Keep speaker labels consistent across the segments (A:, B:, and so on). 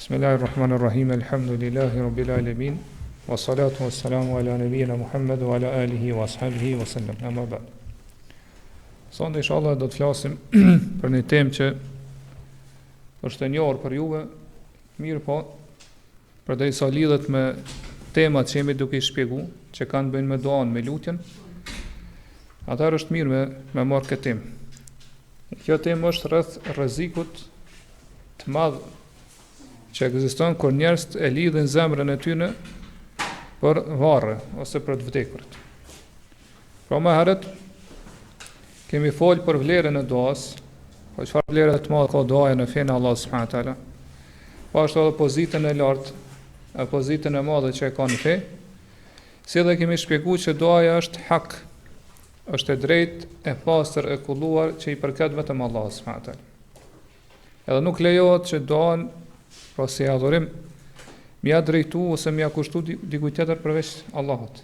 A: Bismillahirrahmanirrahim, alhamdulillahi rabbil alamin, wa salatu wa salamu ala nabiyina Muhammad wa ala alihi wa ashabihi wa sallam, amma ba'd. Sonde inshallah do të flasim për një temë që është e njohur për juve, mirë po, përderisa lidhet me temat që jemi duke i shpjegu, që kanë bëjnë me duan, me lutjen, atëherë është mirë me marrë këtë temë. Kjo temë është rreth rrezikut të madh që ekziston kur njerëzit e lidhin zemrën e tyre për varre ose për të vdekurit. Pra më herët kemi folë për vlerën e duas, po çfarë vlerë të madhe ka duaja në fenë Allah subhanahu wa taala. Po ashtu edhe pozitën e lartë, pozitën e madhe që e ka në fe, si dhe kemi shpjeguar që duaja është hak, është e drejtë, e pastër, e kulluar që i përket vetëm Allah subhanahu wa taala. Edhe nuk lejohet që duan pra si adhurim mja drejtu ose mja kushtu dikujt tjetër përveç Allahut.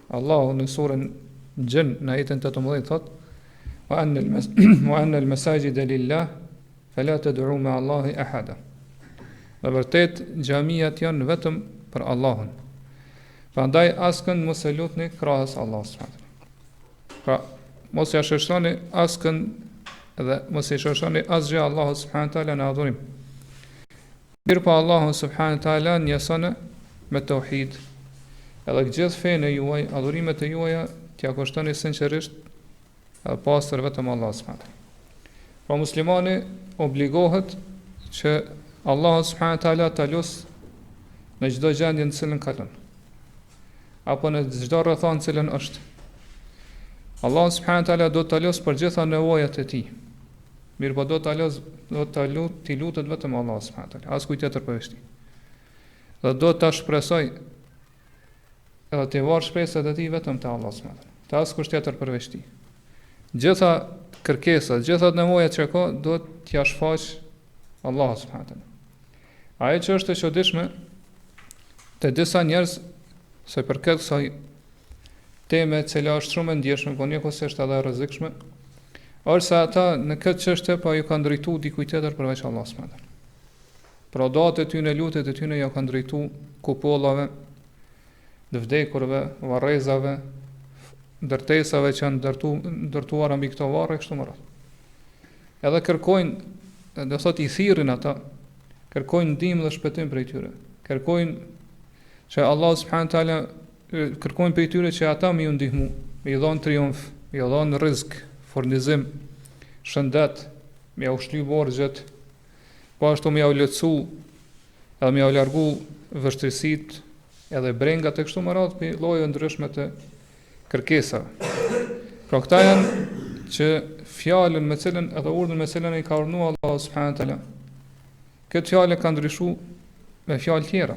A: Allahu në surën Gjin në ajetin 18 thot: "Wa anna al-masajida lillah fala tad'u ma'a Allahi ahada." Në vërtet xhamiat janë vetëm për Allahun. Prandaj askënd mos e lutni krahas Allahut subhanahu. Pra mos ja shështoni askënd dhe mos i shështoni asgjë Allahut subhanahu taala në adhurim. Mirë pa Allahun subhanahu taala njësone me tauhid. Edhe gjithë fenë juaj, adhurimet e juaja t'ia kushtoni sinqerisht e pastër vetëm Allah subhanahu taala. Pra muslimani obligohet që Allah subhanahu taala ta lut në çdo gjendje në cilën kalon, apo në çdo rrethon në cilën është. Allah subhanahu taala do ta lut për gjitha nevojat e tij. Mirë po do t'i lutet vetëm Allah subhanahu taala, as kujt tjetër përveç tij. Dhe do ta shpresoj edhe të varr shpresat e tij vetëm te Allah subhanahu taala, te as kush tjetër përveç tij. Gjitha kërkesat, gjitha nevojat që ka, do t'ia shfaq Allah subhanahu taala. Ajo që është e çuditshme te disa njerëz se përket kësaj teme e cila është shumë e ndjeshme, po njëkohësisht është edhe e rrezikshme, është se ata në këtë çështje po ju kanë drejtuar dikujt tjetër përveç Allahut subhanahu taala. Pra datë e tyre, lutjet e tyre ja kanë drejtuar kupollave, të vdekurve, varrezave, ndërtesave që janë ndërtuara mbi këto varre kështu më radh. Edhe kërkojnë, do thotë i thirrin ata, kërkojnë ndihmë dhe shpëtim prej tyre. Kërkojnë që Allah subhanahu taala kërkojnë prej tyre që ata më ju ndihmu, më i dhon triumf, më i dhon rrezik, furnizim, shëndet, më u shly borxhet, po ashtu më u lehtësu, edhe më u largu vështirësitë, edhe brengat e kështu me radhë për lloje ndryshme të kërkesave. Pra këta janë që fjalën me cilën edhe urdhën me cilën i ka urdhëruar Allahu subhanahu taala. Këtë fjalë ka ndryshuar me fjalë tjera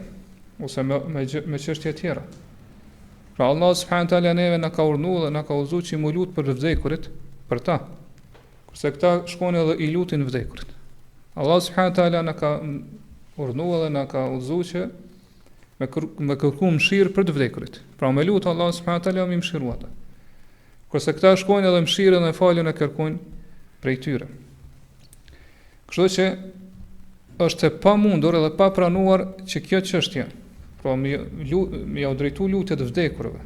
A: ose me çështje tjera. Pra Allah subhanahu taala neve na ka urdhëruar dhe na ka udhëzuar që mu lut për vdekurit, për ta. Kurse këta shkojnë edhe i lutin vdekurit. Allah subhanahu taala na ka urdhëruar dhe na ka udhëzuar që me kërku mëshirë për të vdekurit. Pra me lutë Allah subhanahu taala më mëshirua ata. Kurse këta shkojnë edhe mëshirën dhe faljen e kërkojnë prej tyre. Kështu që është e pamundur edhe pa pranuar që kjo çështje, pra me u drejtu lutjet vdekurve,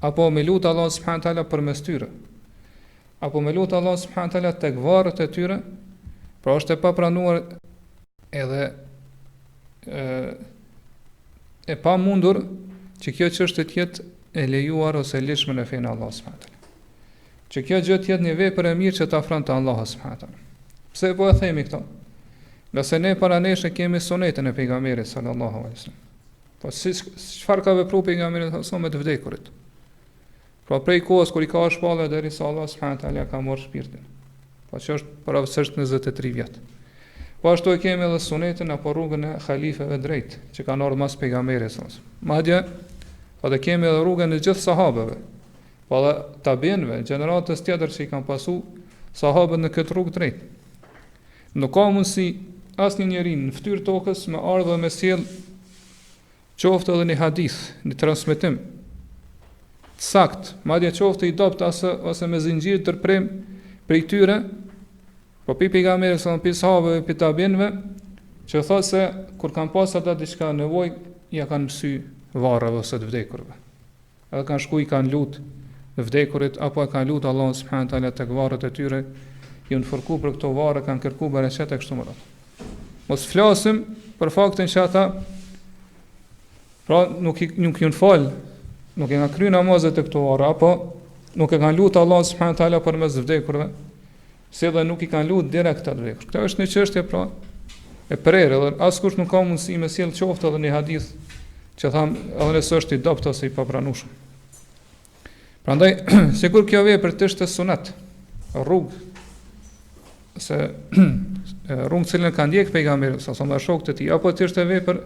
A: apo me lutë Allah subhanahu taala përmes tyre, apo me lutë Allah subhanahu taala tek varret e tyre, pra është e papranuar edhe e pa mundur që kjo çështje të jetë e lejuar ose e lishme në fenë Allah subhanahu taala. Që kjo gjë të jetë një vepër e mirë që të afron te Allah subhanahu taala. Pse po e themi këto? Nga se ne para nesh e kemi sunetën e pejgamberit sallallahu alaihi wasallam. Po si çfarë ka vepruar pejgamberi sa me të vdekurit? Pra prej kohës kur i ka shpallë derisa Allah subhanahu taala ka marrë shpirtin. Po që është paravisht 23 vjet. Po ashtu e kemi edhe sunetën apo rrugën e halifeve drejt, që kanë ardhur mas pejgamberit sallallahu alaihi wasallam. Madje po dhe kemi edhe rrugën e gjithë sahabeve, po dhe tabiinëve, gjeneratës tjetër që i kanë pasu sahabët në këtë rrugë drejt. Nuk ka mundësi asnjë njeri në fytyrë tokës me ardhë dhe me sjell qoftë edhe një hadith, një transmetim sakt, madje qoftë i dopt ose me zinxhir tërprem prej tyre, po pi pejgamberit sallallahu alaihi wasallam, pi sahabëve, pi tabiinëve, që thotë se kur kanë pas ata diçka nevojë, ja kanë mësy varrave ose të vdekurve. Edhe kanë shku i kanë lut vdekurit, apo e kanë lut Allahun subhanahu wa taala tek varret e tyre, ju në fërku për këto varre, kanë kërku bereqet e kështu më radhë. Mos flasim për faktin që ata pra nuk ju në falë, nuk e kanë kry namazet e këto varre, apo nuk e kanë lut Allahun subhanahu wa taala përmes vdekurve, se dhe nuk i kanë lut direkt atë vdekur. Kjo është një çështje pra e prerë, dhe askush nuk ka mundësi me sjell qoftë edhe një hadith që tham edhe nëse është i dobët ose i papranueshëm. Prandaj, sikur kjo vepër të ishte sunet, rrugë se rrugë cilën ka ndjek pejgamberi sa më shokët e tij, apo të ishte vepër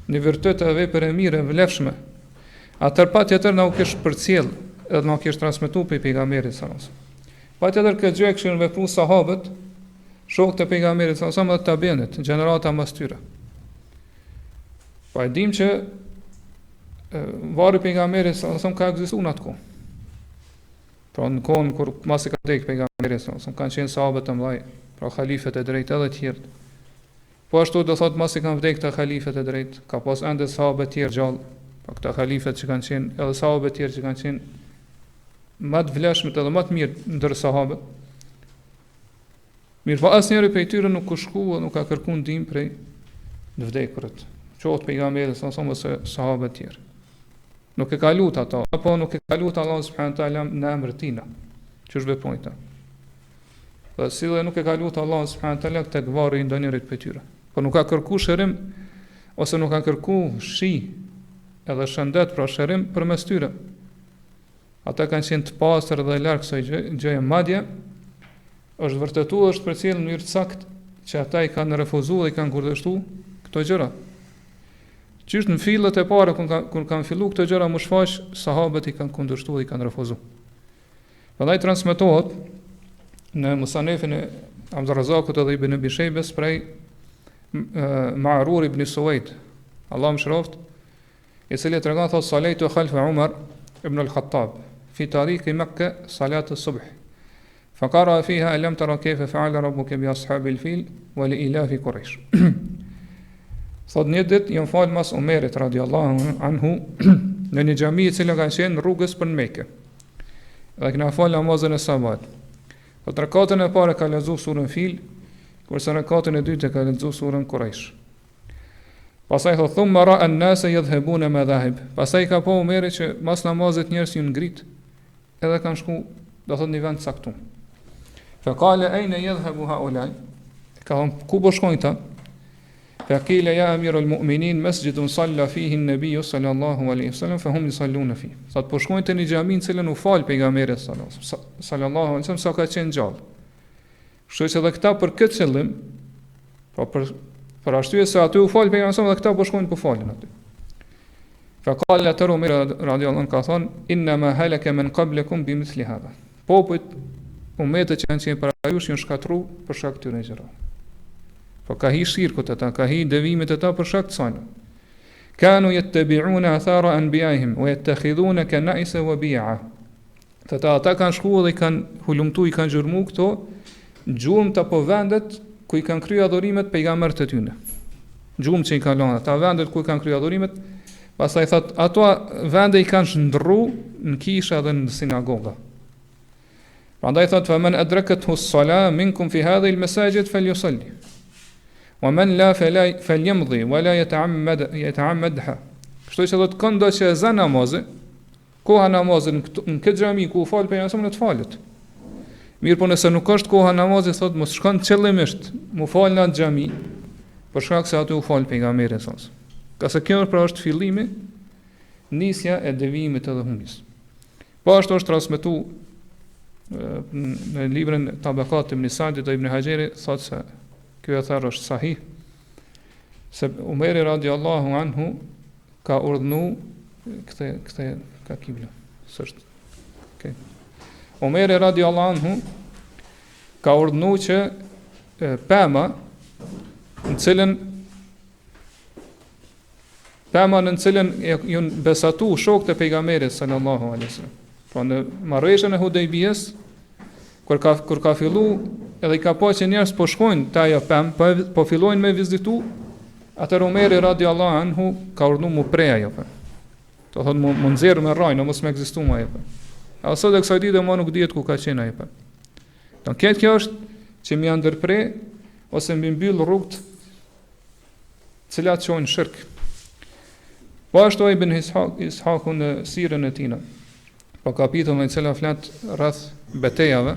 A: në vërtet e vepër e mirë e vlefshme, atëherë patjetër na u kish përcjell edhe na kish transmetuar pejgamberit sa më. Patjetër këtë gjë kishin vepruar sahabët, shokët e pejgamberit sa më të tabiinit, gjenerata mbas tyre. Pa e dim që varri pejgamberit sa më ka ekzistuar në atë kohë. Pra në kohën kur masi ka vdekur pejgamberi sa më kanë qenë sahabët të mëdhej, pra halifet e drejtë edhe të tjerë. Po ashtu do thot masi kanë vdekur këta halifet e drejtë, ka pas ende sahabë të tjerë gjallë, pra këta halifet që kanë qenë edhe sahabë të tjerë që kanë qenë më të vlefshëm edhe më të mirë ndër sahabët. Mirë, po asnjëri prej tyre nuk u shkua, nuk ka kërkuar ndihmë prej të vdekurit, qoftë pejgamberi sa ose sahabët të tjerë. Nuk e ka lut ata, apo nuk e ka lut Allah subhanahu wa taala në emër tina, që është veprojta. Dhe si dhe nuk e ka lut Allah subhanahu wa taala tek varri i ndonjërit prej tyre. Po nuk ka kërkuar shërim ose nuk ka kërkuar shi edhe shëndet pra shërim përmes tyre. Ata kanë qenë të pastër dhe larg kësaj gjëje, madje është vërtetuar, është përcjellë në mënyrë të saktë që ata i kanë refuzuar dhe i kanë kundërshtuar këto gjëra. Qysh në fillet e para kur kanë filluar këto gjëra më shfaq, sahabët i kanë kundërshtuar dhe i kanë refuzuar. Prandaj transmetohet në Musanefin e Rrezikut edhe Ibn Abi Shaybes prej Ma'rur ibn Suwaid, Allah më shëroft, i cili tregon thotë salaitu khalfa Umar ibn al-Khattab fi tariqi Makkah salat as-subh. فقرأ فيها ألم ترى كيف فعل ربك بأصحاب الفيل ولإلاف قريش. Thot një ditë jam fal mas Umerit radiallahu anhu në një xhami e cila ka qenë rrugës për Mekë. Dhe kena fal namazën e sabat. Po rekatën e parë ka lexuar surën Fil, kurse rekatën e dytë ka lexuar surën Quraysh. Pastaj thot thumma ra'a an-nasa yadhhabuna madhahib. Pastaj ka pa Umeri që mas namazit njerëz ju ngrit edhe kanë shku, do thot në vend caktuar. Fa qala ayna yadhhabu haula? Ka thonë ku po shkojnë ta? فقيل يا أمير المؤمنين مسجد صلى فيه النبي صلى الله عليه وسلم فهم يصلون فيه. Sot po shkojnë te një xhami në cilën u fal pejgamberi sallallahu alaihi wasallam sa ka qenë gjallë. Kështu që edhe këta për këtë qëllim, po për arsye se aty u fal pejgamberi dhe këta po shkojnë po falen aty. فقال Umar radiallahu anhu ka thonë inna ma halaka man qablakum bimithli hadha. Popujt ummetët që kanë qenë para jush janë shkatruar për shkak të këtyre gjërave. Po ka hi shirkut e ta, ka hi devimet e ta për shak të sajnë. Kanu yattabi'una athara anbiya'ihim wa yattakhidhuna kana'isa wa bi'a. Ata kanë shkuar dhe i kanë hulumtu, i kanë gjurmu këto gjurmë të apo vendet ku i kanë kryer adhurimet pejgamberët e tyre. Gjurmë që i kanë lënë, ata vendet ku i kanë kryer adhurimet, pastaj thot ato vende i kanë shndërruar në kisha dhe në sinagoga. Prandaj thot fa man adrakathu as-salah minkum fi hadhihi al-masajid falyusalli. Wa man la falyamdhi wa la yata'ammadha. Kështu që do të këndo që za namazë, koha namazit në këtë xhami ku u fal pejgamberi në të falet. Mirë, po nëse nuk është koha namazit, thot mos shkon qëllimisht, mu fal në atë xhami, për shkak se aty u fal pejgamberi sa. Ka se kjo pra është fillimi, nisja e devijimit edhe humbjes. Po ashtu është transmetuar në librin Tabakat ibn Sa'd dhe Ibn Hajeri thotë se ky athar është sahih, se Umeri radiallahu anhu ka urdhnu këte ka kibla s'është okay. Umeri radiallahu anhu ka urdhnu që pema në cilën ju besatu shokët e pejgamberit sallallahu alaihi wasallam. Pra në marrëveshjen e Hudejbijës, kur ka fillu edhe i ka pa që njerëz po shkojnë te ajo pemë, po fillojnë me vizitu, atëherë Omeri radiallahu anhu ka urdhëruar mu prej ajo pemë. Do thotë mu nxjerr me rrajë, mos më ekziston më ajo pemë. A sot e kësaj dite më nuk dihet ku ka qenë ajo pemë. Do këtë kjo është që mi ndërprej ose mbi mbyll rrugët cilat çojnë shirk. Po ashtu Ibn Ishaku në sirën e tij, po kapitullin e cila flet rreth betejave,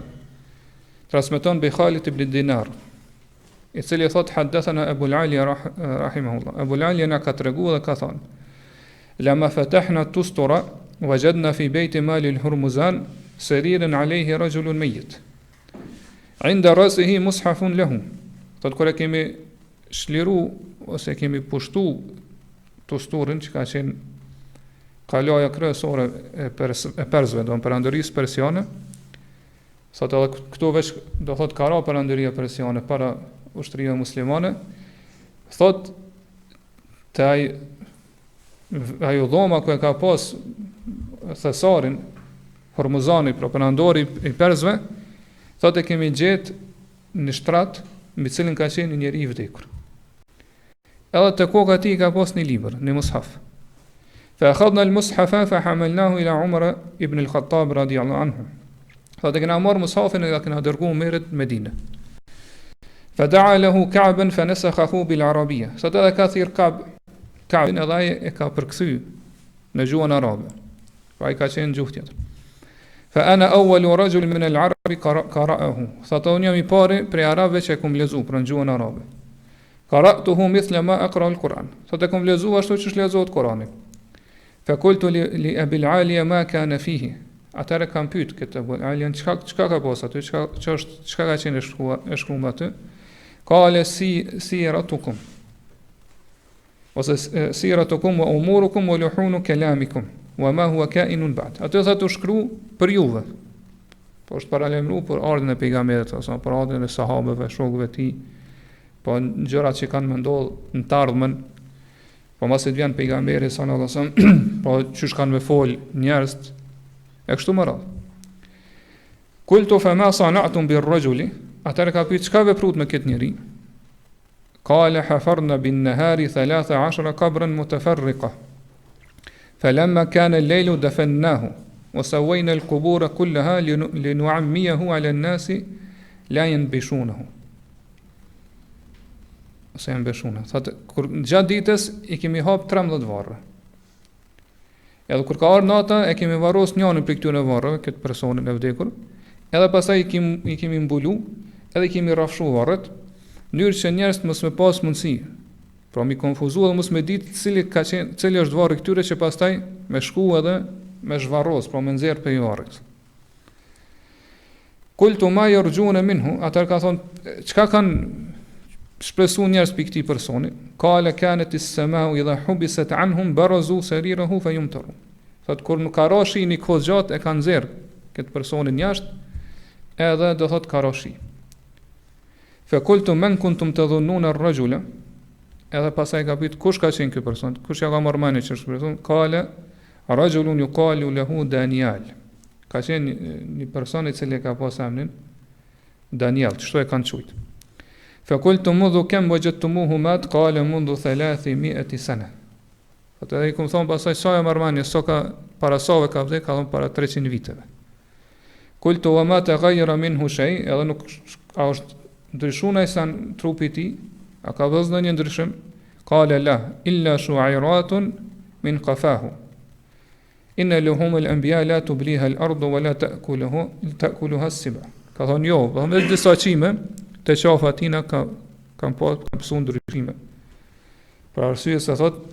A: transmeton Khalid ibn Dinar, i cili thot haddathana Abu al-Ali rahimahullah. Abu al-Ali na ka treguar dhe ka thënë: "Lama fatahna tustura wajadna fi bayt mal al-Hurmuzan sariran alayhi rajulun mayyit. 'Inda ra'sihi mushafun lahu." Thot kur e kemi shliru ose kemi pushtu tusturin që ka qenë kalaja kryesore e persëve, do në perandorisë persiane, sot edhe këtu veç do thot ka ra perandoria persiane para ushtria muslimane, thot të ajo dhoma ku e ka pas thesarin Hormuzani, pra perandori i persëve, thot e kemi gjetë në shtrat mbi cilin ka qenë një njeri i vdekur. Edhe të koka ti ka pas një libër, një mushaf. Fa akhadna al-mushafa fa hamalnahu ila Umar ibn al-Khattab radiyallahu anhu. Thot e kena marrë mushafin dhe kena dërguar Umerit në Medinë. Fa da'a lahu Ka'ban fa nasakhahu bil arabiyya. Sot edhe ka thirr Ka'bin edhe ai e ka përkthy në gjuhën arabe. Pra ai ka qenë gjuhë tjetër. Fa ana awwalu rajul min al-arabi qara'ahu. Thot unë jam i pari prej arabëve që e kum lexuar për gjuhën arabe. Qara'tuhu mithla ma aqra al-Quran. Thot e kum lexuar ashtu siç lexohet Kurani. Fa qultu li Abi al-Aliya ma kana fihi. Atëre kam pyet këtë Abu al-Aliyan çka ka pas aty, çka ka qenë e shkruar aty. Qala siratukum. Ose siratukum wa umurukum wa luhunu kalamikum wa ma huwa ka'inun ba'd. Atë thotë u shkru për juve. Po është paralajmëruar për ardhmën e pejgamberit ose për ardhmën e sahabëve, shokëve të tij, po gjërat që kanë ndodhur në të ardhmen, po mos e vjen pejgamberi sallallahu alajhi wasallam, po çish kanë me fol njerëz e kështu me radhë. Qultu fa ma sana'tum bir rajuli, atëra ka pyet çka veprut me këtë njeri. Qala hafarna bin nahari 13 qabran mutafarriqa. فلما كان الليل دفناه وسوينا القبور كلها لنعميه على الناس لا ينبشونه. Ose mbeshuna. Thotë kur gjatë ditës i kemi hap 13 varre. Edhe kur ka ardhur nata e kemi varros njërin prej këtyre varreve, këtë personin e vdekur. Edhe pastaj i kemi mbulu, edhe i kemi rrafshuar varret, në mënyrë që njerëzit mos me pas mundësi. Pra mi konfuzu edhe mos me ditë cili është varri këtyre që pastaj me shku edhe me zhvarros, pra me nxjerr për varrit. Kultu ma yarjuna minhu, atar ka thonë, çka kanë shpresu njerëz për këtij personi? Qala kanat as-samau idha hubisat anhum barazu sarirahu fayumtaru. Thot kur nuk ka rashi një kohë gjatë e kanë nxjerr këtë personin jashtë, edhe do thot ka rashi. Fa qultu man kuntum tadhunnuna ar-rajula. Edhe pasaj ka pyet kush ka qenë ky person, kush ja ka marrë mendje që është person. Qala rajulun yuqalu lahu Daniel. Ka qenë një person i cili ka pas emrin Daniel, çto e kanë thujt. Fa qultu mudhu kam wajadtumuhu mat, qala mundu 300 sana. Atë ai kum thon pasaj sa e marrë mendje, sa ka para save ka vdek, ka thon para 300 viteve. Qultu wa ma taghayyara minhu shay, edhe nuk a është ndryshuar sa trupi i tij. A ka vëzë një ndryshim? Qala la, illa shu'airatun min qafahu. Inna luhum al-anbiya la tubliha al-ardu wa la ta'kuluha as-siba. Ka thonë jo, vetëm disa qime të qafa tina kanë pësu ndryshime. Për arsye se thot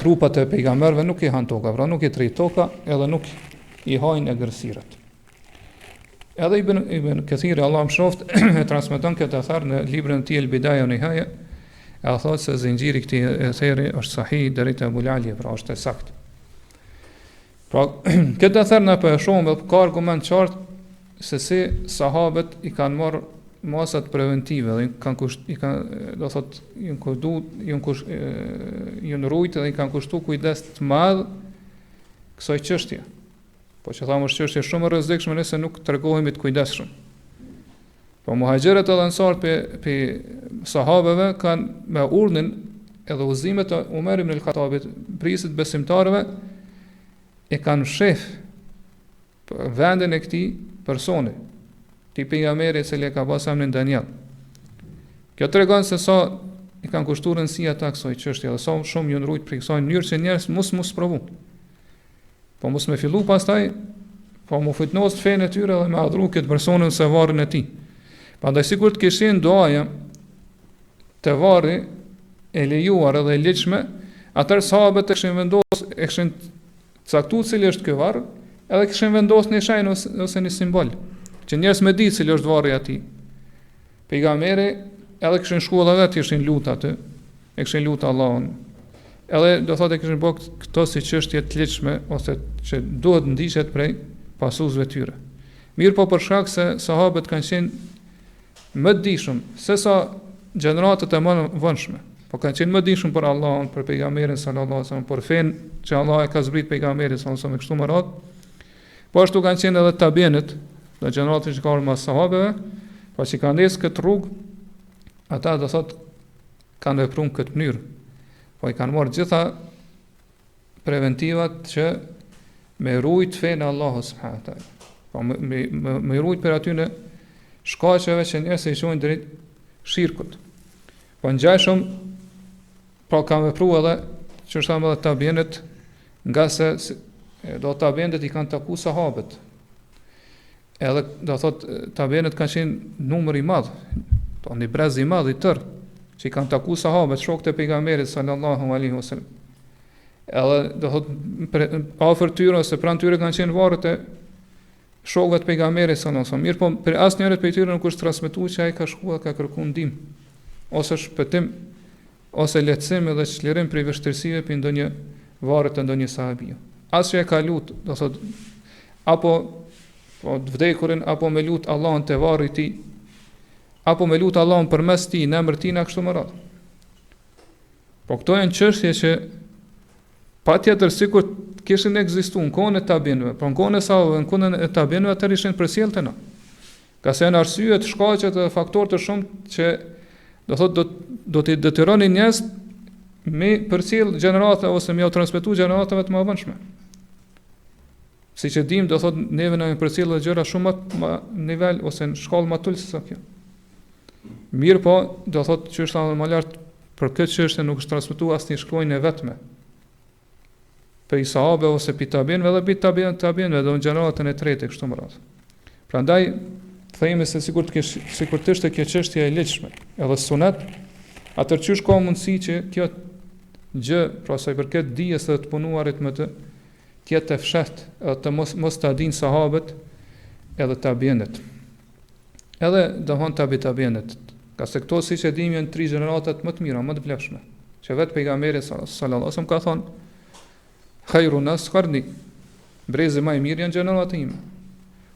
A: trupat e pejgamberëve nuk i han toka, pra nuk i trej toka, edhe nuk i hajnë e gërsirat. Edhe Ibn Kathiri, Allah më shoft, e transmeton këtë athar në librin e tij El-Bidaya wa Nihaya, e thotë se zinxhiri i këtij athari është sahih deri te Abu al-Ali, pra është e saktë. Pra këtë athar na po e shohim ka argument qartë se si sahabët i kanë marrë masat preventive dhe do thotë janë rujtë dhe i kanë kushtu kujdes të madh kësaj çështje. Po që thamë është çështje shumë e rrezikshme nëse nuk tregohemi të kujdesshëm. Po muhaxherët edhe ansar pe sahabeve kanë me urdhën edhe udhëzimet e Umar ibn al-Khattabit, prisit besimtarëve, e kanë shef vendin e këtij personi, ti pejgamberi i cili ka pasur emrin Daniel. Kjo tregon se sa i kanë kushtuar rëndësia ta kësaj çështje, dhe sa shumë ju ndrujt për kësaj mënyrë që njerëz mos provu. Po mos me fillu pastaj, po mu fitnos fenë e tyre dhe me adhuru këtë personin se varrin e tij. Prandaj sikur të kishin duaja të varri e lejuar edhe e lehtëshme, atëherë sahabët e kishin caktuar cili është ky varr, edhe kishin vendosur një shenjë ose një simbol, që njerëz me ditë cili është varri i tij. Pejgamberi edhe kishin shkuar edhe vetë kishin lut atë, e kishin lut Allahun. Edhe do thotë kishin bërë këto si çështje të lehtëshme ose që duhet ndiqet prej pasuesve tyre. Mirë po për shkak se sahabët kanë qenë më të dishëm se sa gjeneratët e më vonshme, po kanë qenë më të dishëm për Allahun, për pejgamberin sallallahu alaihi wasallam, për fenë që Allah e ka zbrit pejgamberit sallallahu alaihi wasallam kështu më radh. Po ashtu kanë qenë edhe tabienët, dhe gjeneratët që kanë mas sahabeve, po që kanë nisë këtë rrugë, ata do thotë kanë vepruar në këtë mënyrë. Po i kanë marrë gjitha preventivat që me rujt fenë Allahu subhanahu wa taala. Po me rujt për atyne shkaqeve që njerëzit i shohin drejt shirkut. Po ngjashëm pra kanë vepruar edhe që është thamë edhe tabienët, nga se do tabienët i kanë taku sahabët. Edhe do thot tabienët kanë qenë numër i madh, po një brez i madh i tërë, që i kanë taku sahabët, shokët e pejgamberit sallallahu alaihi wasallam. Edhe do thot afër tyre ose pranë tyre kanë qenë varret e shokëve të pejgamberit sallallahu alaihi wasallam. Mirë, po për asnjëri prej tyre nuk është transmetuar që ai ka shkuar ka kërkuar ndihmë ose shpëtim ose lehtësim edhe çlirim prej vështirësive për ndonjë varre të ndonjë sahabie. Asgjë e ka lut, do thot apo po vdekurin apo me lut Allahun te varri i tij, apo me lut Allahun përmes tij në emër tina kështu më radh. Po këto janë çështje që patjetër sikur kishin ekzistuar në kohën e tabienëve, por në kohën e sahabëve, në kohën e tabienëve atë ishin përcjellë të na. Ka se janë arsye të shkaqe të faktorë të shumtë që do thotë do t'i detyronin njerëz me përcjell gjenerata ose me u transmetuar gjeneratave të mëvonshme. Siç e dim, do thotë neve na përcjell gjëra shumë më nivel ose në shkallë më të ulët se sa kjo. Mirë po, do thotë që është më lart për këtë çështje nuk është transmetuar asnjë shkronjë e vetme. Për i sahabe ose për tabienëve dhe për tabienëve dhe në gjeneratën e tretë kështu më radh. Prandaj themi se sikur të ishte kjo çështje e lehtëshme, edhe sunet, atëherë çysh ka mundësi që kjo gjë, pra sa i përket dijes së të punuarit me të jetë e fshehtë, edhe të mos ta dinë sahabët edhe tabienët. Edhe domthon tabienët, ka se këto siç e dimë janë 3 gjeneratat më të mira, më të vlefshme, që vetë pejgamberi sallallahu alaihi wasallam ka thonë khairu nas qarni, brezi më i mirë janë gjenerata ime.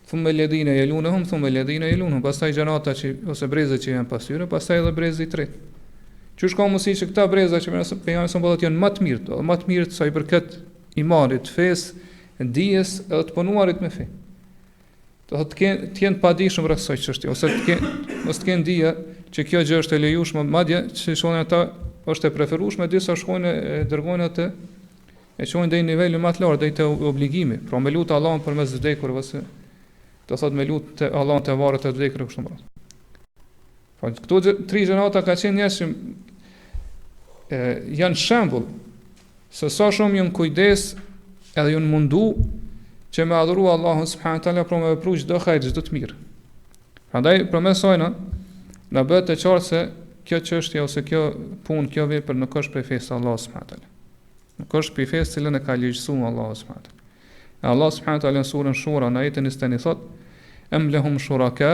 A: Thumma alladhina yalunhum thumma alladhina yalunhum, pastaj gjenerata që ose brezët që janë pas tyre, pastaj edhe brezi i tretë. Qysh ka mundësi që këta breza që pejgamberi sallallahu janë më të mirë, më të mirë sa i përket imanit, fesë, dijes edhe të punuarit me fe. Do të jenë padijshëm rreth kësaj çështje, ose mos të kenë dije që kjo gjë është e lejueshme, madje që shohin ata është e preferueshme, disa shkojnë e dërgojnë atë e çojnë deri në nivelin më të lartë, deri te obligimi. Pra me lut Allahun përmes vdekurve ose do thot me lut te Allahun te varret e vdekurve kështu më radh. Po këto 3 gjenerata ka qenë njerëz që janë shembull se sa shumë janë kujdes edhe janë mundu që me adhuru Allahun subhanahu wa taala për me vepru çdo hajër, çdo të mirë. Prandaj përmes saj na bëhet të qartë se kjo çështje ose kjo punë, kjo vepër nuk është prej fesë Allahut subhanahu wa taala. Nuk është për fesë cilën e ka lehtësuar Allahu subhanahu wa taala. Allah subhanahu wa taala në surën Shura në ajetin 21 thot: "Am lahum shuraka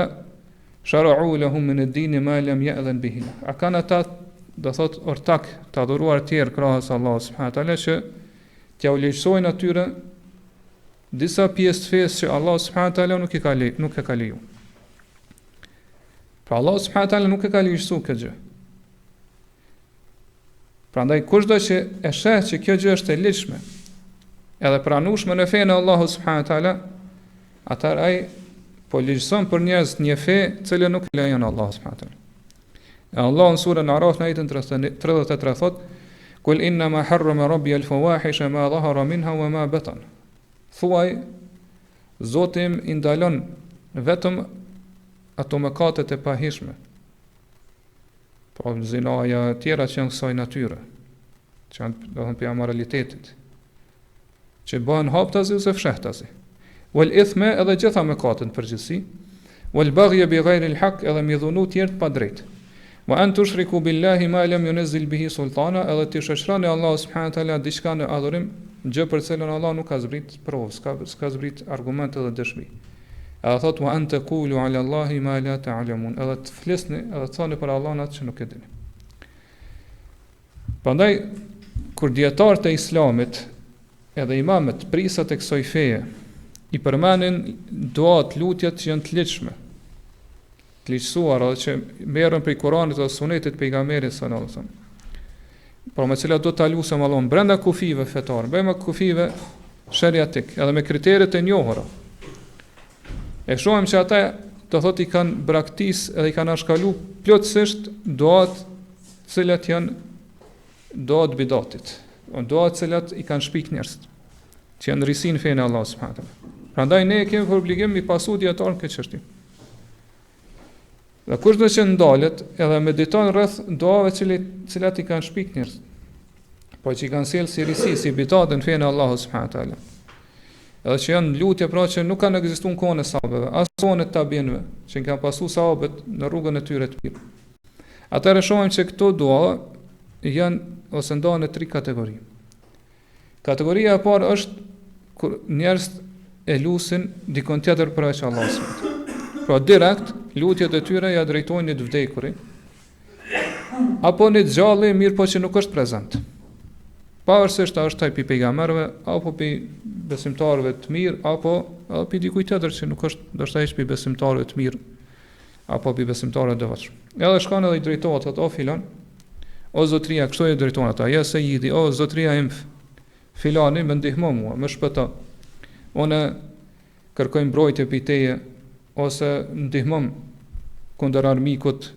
A: shara'u lahum min ad-din ma lam ya'dhan bihi." A kanë ata do thot ortak të adhuruar të tjerë krahas Allahu subhanahu wa taala që t'ia u lehtësojnë atyre disa pjesë të fesë që Allah subhanahu wa taala nuk e ka leju. Pra Allah subhanahu wa taala nuk e ka lejuar këtë gjë. Prandaj kushdo që e sheh që kjo gjë është e lehtëshme, edhe pranueshme në fenë e Allahut subhanahu wa taala, atëherë ai po legjson për njerëz një fe që nuk lejon Allahu subhanahu wa taala. Allah në surën Araf në ajetin 33 thot: "Kul inna ma harrama rabbi al-fawahisha ma dhahara minha wa ma batan." Thuaj, Zoti im i ndalon vetëm ato mëkatet e pahishme. Po zinaja tjera që janë kësaj natyre, që janë do të thonë për amoralitetit, që bëhen haptazi ose fshehtazi. Wal ithme edhe gjitha mëkatet në përgjithësi, wal baghya bi ghayri al-haq edhe mi dhunu tjerë pa drejt. Wa an tushriku billahi ma lam yunzil bihi sultana edhe të shoqëroni Allahu subhanahu wa taala diçka në adhurim, gjë për cilën Allah nuk ka zbrit provë, s'ka zbrit argumente dhe dëshmi. Edhe thot wa an taqulu ala Allahi ma la ta'lamun, edhe të flisni edhe të thoni për Allahun atë që nuk e dini. Prandaj kur dietarët e Islamit edhe imamët prisat e kësaj feje i përmendin duat, lutjet që janë të lehtëshme, të lehtësuara dhe që merren prej Kuranit dhe Sunetit pejgamberit sallallahu alajhi wasallam. Por me cilat do ta lusëm Allahun brenda kufive fetare, bëjmë kufive shariatik, edhe me kriteret e njohura. E shohim që ata do thotë i kanë braktis edhe i kanë ashkalu plotësisht duat cilat janë duat bidatit, duat cilat i kanë shpik njerëzit, që janë rrisin fejnë Allah subhanahu wa taala. Prandaj ne kemi për obligim mi pasu dietarën këtë çështje. Dhe kushdo që ndalet edhe mediton rreth duave cilat i kanë shpik njerëz, po që i kanë sjellë si risi, si bidatën fejnë Allah subhanahu wa taala. Edhe që janë lutje pra që nuk kanë ekzistuar në kohën e sahabëve, as kohën e tabiinëve, që i kanë pasu sahabët në rrugën e tyre të mirë. Atëherë shohim që këto dua janë ose ndahen në 3 kategori. Kategoria e parë është kur njerëz e lusin dikon tjetër përveç Allahut. Pra direkt lutjet e tyre ja drejtojnë një vdekurit apo një gjallë mirë po që nuk është prezant. Pavarësisht a është ai pi pejgamberëve apo pi besimtarëve të mirë apo pi dikujt tjetër që nuk është ndoshta hiç pi besimtarëve të mirë apo pi besimtarëve të devotshëm. Edhe shkon edhe i drejtohet ato filan, o zotria, kështu e drejton ata, ja sejidi, o zotria im filani më ndihmo mua, më shpëto. Unë kërkoj mbrojtje prej teje ose ndihmom kundër armikut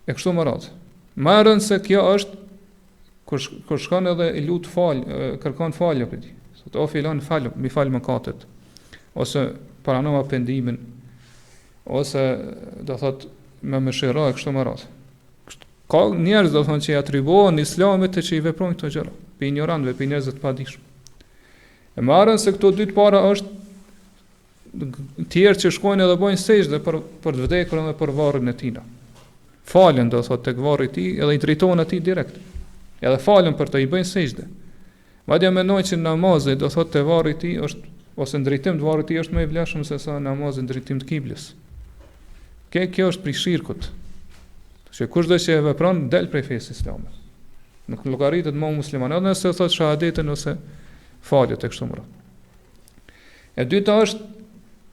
A: e kështu më radhë. Më e rëndë se kjo është kur shkon edhe i lut kërkon falje për ti. Sot o filan falë, mi fal mëkatet, ose paranova pendimin, ose do thot me mëshira e kështu më radhë. Ka njerëz do thonë që i atribuohen Islamit të që i veprojnë këto gjëra, për ignorantëve, për njerëzve të padijshëm. E marrën se këto dy të para është tjerë që shkojnë edhe bojnë sejdë për të vdekurën dhe për varrin e tij. Falen do thotë tek varri i tij edhe i drejtohen atij direkt. Edhe falen për të i bëjnë sejdë. Madje mendojnë që namazi do thotë te varri i tij është ose ndritim të varrit i tij është më i vlefshëm se sa namazi ndritim të kiblës. Kjo është prej shirkut. Që kushdo që e vepron del prej fesë islame. Nuk llogaritet më musliman, edhe nëse thot shahadetën ose faljet e kështu me radhë. E dyta është,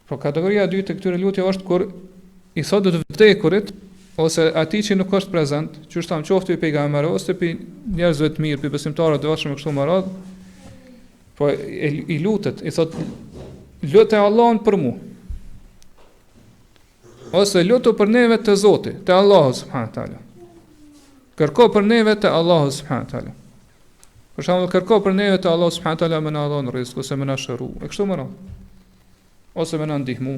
A: po kategoria e dytë e këtyre lutjeve është kur i thotë të vdekurit ose atij që nuk është prezant, që është qoftë i pejgamberëve ose pi njerëzve të mirë, pi besimtarëve të devotshëm kështu me radhë, po i lutet, i thotë lutë Allahun për mua. Ose lutu për neve të Zoti, të Allahu subhanahu wa taala. Kërko për neve të Allahu subhanahu wa taala. Për shembull, kërko për neve të Allahu subhanahu wa taala më na dhon rrezik ose më na shëru, e kështu më radhë. Ose më na ndihmu.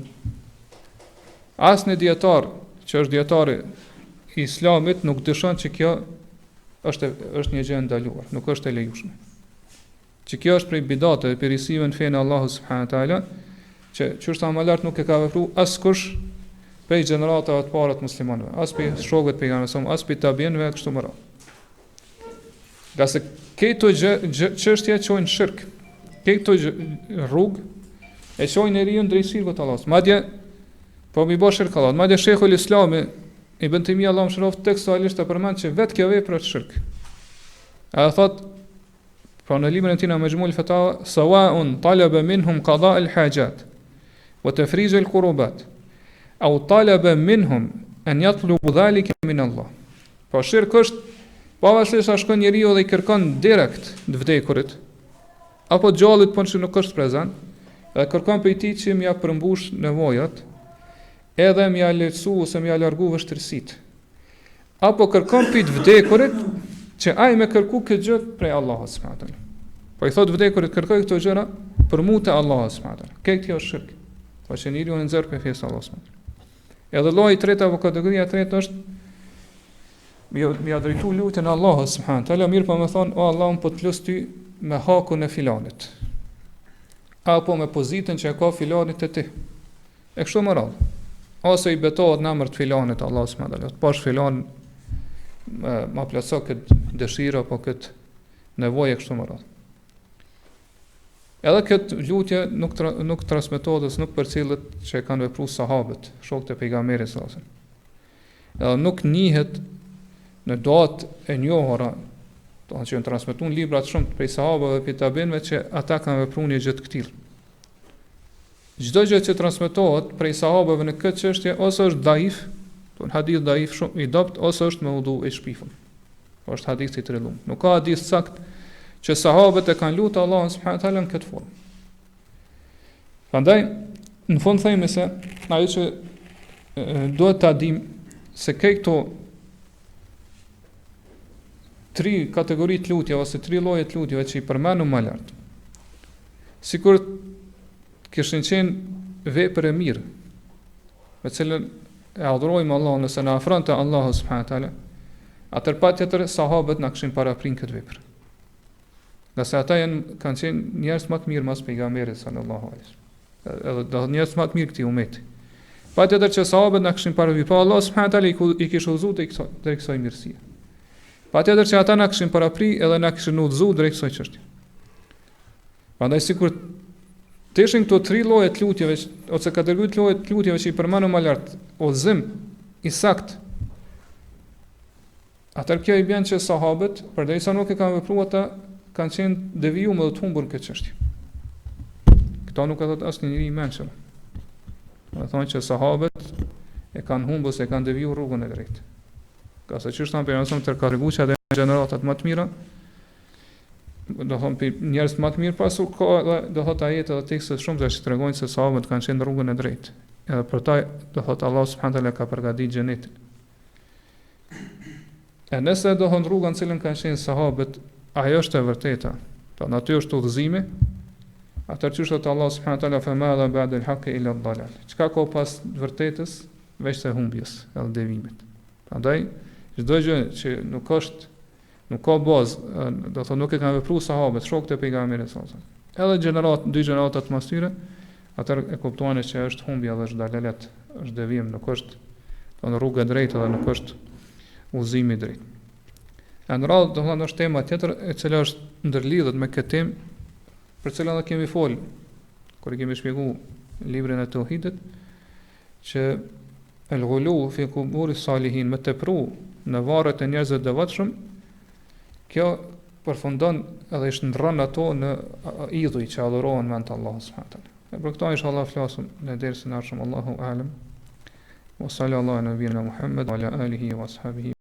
A: Asnjë dietar që është dietari i Islamit nuk dëshon që kjo është një gjë e ndaluar, nuk është e lejueshme. Që kjo është prej bidateve, prej risive në fenë Allahu subhanahu wa taala, që çështë më lart nuk e ka vepruar askush prej gjeneratave të para të muslimanëve, as për shokët pejgamberit, as për tabiinëve kështu më radhë. Gjasë këto çështje çojnë shirk. Këto rrugë e çojnë njeriu drejt shirkut të Allahut. Madje po mi bosh shirk Allahut. Madje Sheikhul Islami Ibn Taymiyyah Allahu shëroft tekstualisht e përmend që vetë kjo vepër është shirk. Ai thot pra në librin e tij Majmu'ul Fatawa, sawa'un talaba minhum qada' al-hajat wa tafrij al-qurubat au talaba minhum an yatlubu dhalika min Allah. Po shirk është pavarësisht sa shkon njeriu dhe i kërkon direkt të vdekurit apo gjallit po që nuk është prezant, Dhe kërkon prej tij që m'ja përmbush nevojat, edhe m'ja lehtësu ose m'ja largu vështirësitë. Apo kërkon prej të vdekurit që ai më kërku këtë gjë prej Allahut subhanahu wa taala. Po i thot vdekurit kërkoj këto gjëra për mua te Allahu subhanahu wa taala. Kjo është shirk. Po që njeriu në nxjerr për fesë Allahut subhanahu wa taala. Edhe lloji i tretë apo kategoria e tretë është mi drejtu lutjen Allahut subhanahu wa taala, mirë po më thon, o Allah, po të lut ty me hakun e filanit. Apo me pozitën që e ka filanit te ti. E kështu më radh. Ose i betohet në emër të filanit Allahu subhanahu wa taala. Pash filan ma plotso këtë dëshirë apo këtë nevojë kështu më radh. Edhe këtë lutje nuk transmetohet ose nuk përcjellet që e kanë vepruar sahabët, shokët e pejgamberit sallallahu alajhi wasallam. Edhe nuk njihet në duat e njohura, do të thonë transmetuar libra të shumtë prej sahabëve dhe tabiinëve që ata kanë vepruar një gjë të tillë. Çdo gjë që transmetohet prej sahabëve në këtë çështje ose është daif, do të hadith daif shumë i dopt, ose është me udhë i shpifur. Është hadith i tërëllum. Nuk ka hadith sakt që sahabët e kanë lutur Allahun subhanahu wa taala në këtë formë. Prandaj në fund themi se ajo që duhet ta dim se këto tri kategori të lutjeve ose tri lloje të lutjeve që i përmendëm më lart. Sikur kishin qenë vepër e mirë, me cilën e adhurojmë Allahun nëse na afron te Allahu subhanahu wa taala, atëherë patjetër sahabët na kishin paraprin këtë vepër. Nga se ata kanë qenë njerëz më të mirë mas pejgamberit sallallahu alaihi wasallam. Edhe do njerëz më të mirë këtij umeti. Patjetër që sahabët na kishin paraprin, po Allah subhanahu wa taala i kishte udhëzuar drejt kësaj mirësie. Patjetër që ata na kishin paraprin edhe na kishin udhëzuar drejt kësaj çështje. Prandaj sikur të ishin këto tri lloje të lutjeve ose kategori të lloje të lutjeve që i përmendëm më lart, udhëzim i sakt. Atëherë kjo i bën që sahabët, përderisa nuk e kanë vepruar ata, kanë qenë devijuar dhe të humbur këtë çështje. Këto nuk e thot asnjë njeri i mençur. Do thonë që sahabët e kanë humbur se kanë devijuar rrugën e drejtë. Ka sa çështja për nëse të kategorisë dhe gjeneratat më të mira, do thonë për njerëz më të mirë pasur ka edhe do thotë ajete dhe tekste shumë që tregojnë se sahabët kanë qenë në rrugën e drejtë. Edhe për ta do thotë Allah subhanahu wa taala ka përgatitur xhenetin. E nëse do thonë rruga në cilën kanë qenë sahabët, ajo është e vërteta, po natyrisht është udhëzimi, atëherë çështë të Allah subhanahu wa taala fa ma dha ba'da al-haqqi illa ad-dalal. Çka ka pas vërtetës veç se humbjes edhe devimit. Prandaj çdo gjë që nuk ka bazë, do thonë nuk e kanë vepruar sahabët, shokët e pejgamberit sallallahu alajhi wasallam. Edhe dy gjenerata të mas tyre, atëherë e kuptojnë që është humbja dhe është dalalet, është devim, nuk është në rrugë e drejtë dhe nuk është udhëzimi i drejtë. Në radhë do thonë është tema tjetër e cila është ndërlidhet me këtë temë, për cilën ne kemi folë kur kemi shpjeguar librin e tauhidit, që el-ghulu fi quburi salihin, me tepru në varret e njerëzve të devotshëm, kjo përfundon edhe i shndron ato në idhuj që adhurohen me anë Allahu subhanahu wa taala. E për këto inshallah flasim në dersën e ardhshëm. Allahu a'lam. Wa sallallahu ala nabiyina Muhammad wa ala alihi wa ashabihi